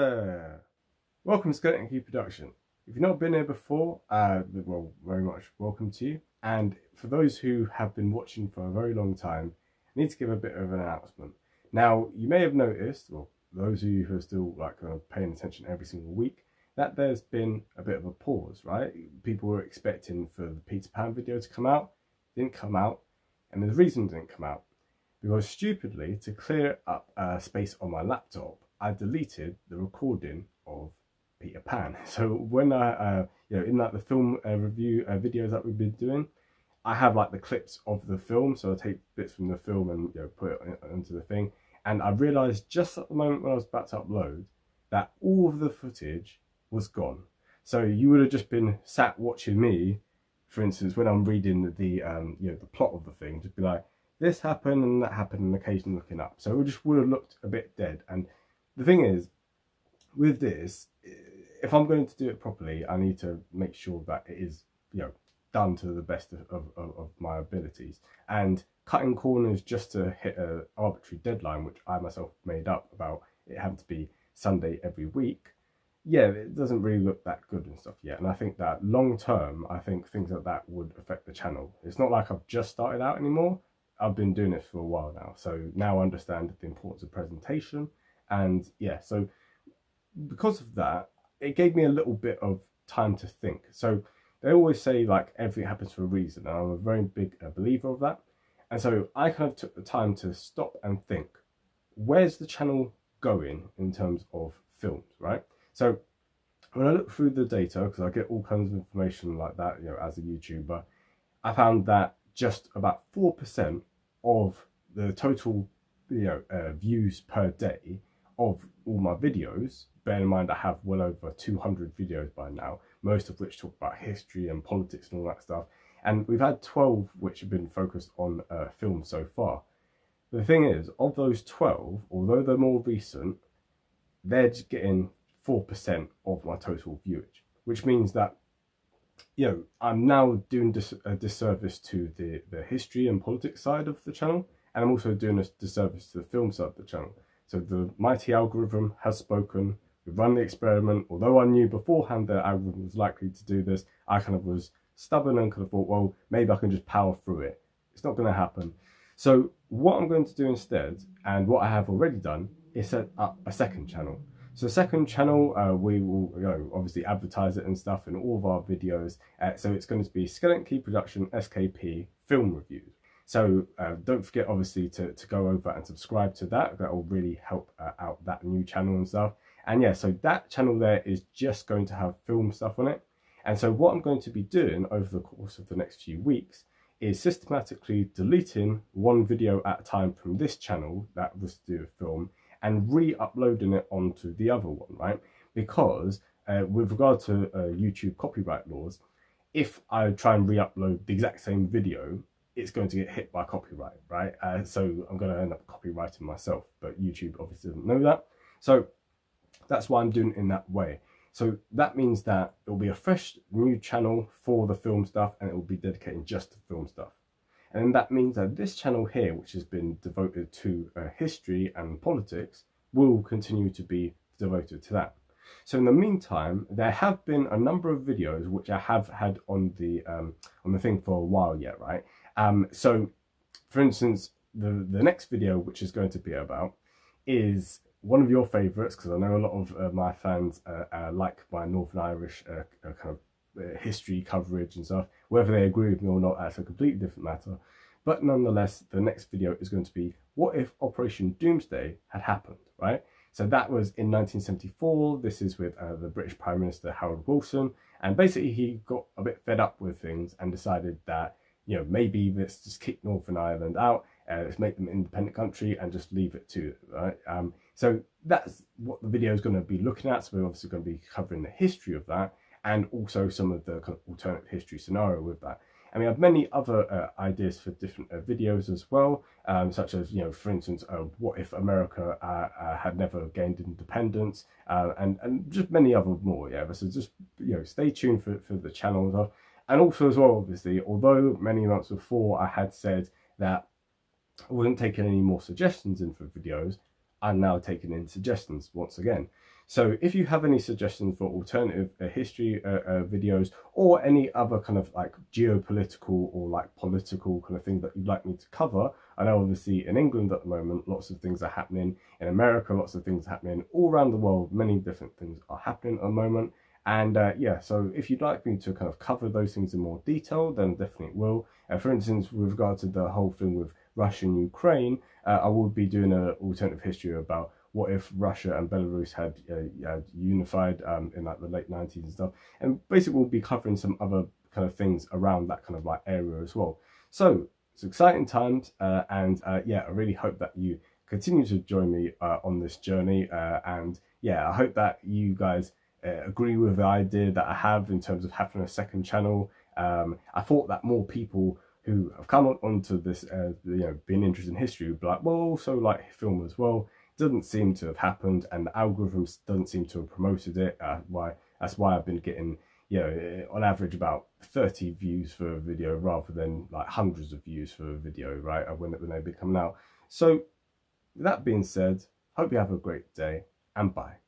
there! Welcome to Channel SKP production. If you've not been here before, well, very much welcome to you. And for those who have been watching for a very long time, I need to give a bit of an announcement. Now, you may have noticed, or those of you who are still paying attention every single week, that there's been a bit of a pause, right? People were expecting for the Peter Pan video to come out, didn't come out, and the reason it didn't come out, because stupidly, to clear up space on my laptop, I deleted the recording of Peter Pan. So when I, in the film review videos that we've been doing, I have the clips of the film. So I take bits from the film and put it into the thing. And I realised just at the moment when I was about to upload that all of the footage was gone. So you would have just been sat watching me, for instance, when I'm reading the plot of the thing, just be like, this happened and that happened, and occasionally looking up. So it just would have looked a bit dead. And the thing is, with this, if I'm going to do it properly, I need to make sure that it is, done to the best of my abilities. And cutting corners just to hit an arbitrary deadline, which I myself made up about it having to be Sunday every week, it doesn't really look that good and stuff yet. And I think that long term, I think things like that would affect the channel. It's not like I've just started out anymore. I've been doing it for a while now. So now I understand the importance of presentation. And so because of that, it gave me a little bit of time to think. So they always say everything happens for a reason, and I'm a very big believer of that. And so I kind of took the time to stop and think, where's the channel going in terms of films, right? So when I look through the data, because I get all kinds of information like that, as a YouTuber, I found that just about 4% of the total views per day of all my videos, bear in mind I have well over 200 videos by now, most of which talk about history and politics and all that stuff, and we've had 12 which have been focused on film so far. The thing is, of those 12, although they're more recent, they're just getting 4% of my total viewage, which means that I'm now doing a disservice to the history and politics side of the channel, and I'm also doing a disservice to the film side of the channel. So the mighty algorithm has spoken. We've run the experiment. Although I knew beforehand that algorithm was likely to do this, I kind of was stubborn and kind of thought, well, maybe I can just power through it. It's not going to happen. So what I'm going to do instead, and what I have already done, is set up a second channel. So second channel, we will obviously advertise it and stuff in all of our videos. So it's going to be Channel SKP production SKP film reviews. So don't forget obviously to go over and subscribe to that. That will really help out that new channel and stuff. And so that channel there is just going to have film stuff on it. And so what I'm going to be doing over the course of the next few weeks is systematically deleting one video at a time from this channel that was to do with film, and re-uploading it onto the other one, right? Because with regard to YouTube copyright laws, if I try and re-upload the exact same video, it's going to get hit by copyright, right? So I'm going to end up copyrighting myself, but YouTube obviously doesn't know that. So that's why I'm doing it in that way. So that means that it will be a fresh new channel for the film stuff, and it will be dedicated just to film stuff. And that means that this channel here, which has been devoted to history and politics, will continue to be devoted to that. So in the meantime, there have been a number of videos which I have had on the thing for a while yet, right? So for instance, the next video, which is going to be about, is one of your favourites, because I know a lot of my fans like my Northern Irish kind of history coverage and stuff. Whether they agree with me or not, that's a completely different matter. But nonetheless, the next video is going to be, what if Operation Doomsday had happened, right? So that was in 1974. This is with the British Prime Minister Harold Wilson, and basically he got a bit fed up with things and decided that maybe let's just kick Northern Ireland out, let's make them an independent country and just leave it to it, right? So that's what the video is going to be looking at. So we're obviously going to be covering the history of that, and also some of the kind of alternate history scenario with that. And we have many other ideas for different videos as well, such as, for instance, what if America had never gained independence, and just many other more. So just stay tuned for the channel as well. And also as well, obviously, although many months before I had said that I wasn't taking any more suggestions in for videos, I'm now taking in suggestions once again. So if you have any suggestions for alternative history videos, or any other kind of like geopolitical or like political kind of thing that you'd like me to cover, I know obviously in England at the moment lots of things are happening, in America lots of things are happening, all around the world many different things are happening at the moment. And yeah, so if you'd like me to kind of cover those things in more detail, then definitely will. For instance, with regard to the whole thing with Russia and Ukraine, I will be doing an alternative history about what if Russia and Belarus had unified in like the late 90s and stuff. And basically we'll be covering some other kind of things around that kind of like area as well. So it's exciting times, and yeah, I really hope that you continue to join me on this journey. And yeah, I hope that you guys agree with the idea that I have in terms of having a second channel. I thought that more people who have come onto this, you know, being interested in history would be like, well, also like film as well. Doesn't seem to have happened, and the algorithms doesn't seem to have promoted it. That's why I've been getting, you know, on average about 30 views for a video rather than like hundreds of views for a video, right? When they've been coming out. So with that being said, hope you have a great day, and bye.